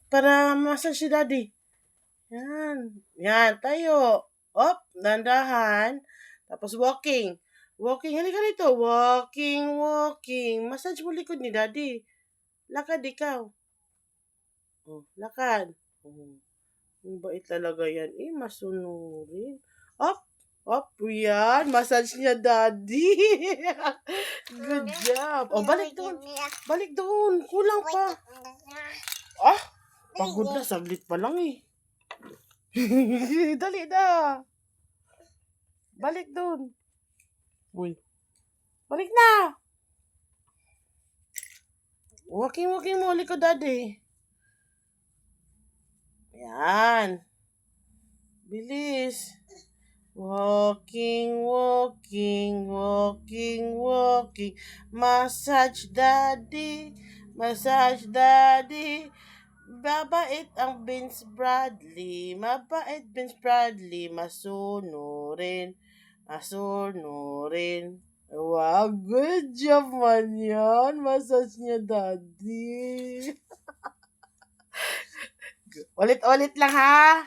para massage si daddy. Yan. Yan, tayo. Op, dandahan. Tapos walking. Walking, halika rito. Walking, walking. Massage mo likod ni daddy. Lakad ikaw. Oh, lakad. Oh. Ang bait talaga yan. Masunurin. Op, op, yan. Massage niya daddy. Good job. Oh, balik doon. Balik doon. Kulang pa. Ah, pagod na. Saglit pa lang eh. Dali na. Balik doon. Uy. Balik na. Walking mo. Likod daddy. Yan. Bilis. Walking. Massage daddy. Mabait ang Vince Bradley. Masunurin. Wow, good job man yan. Massage niya daddy. Ulit-ulit lang ha.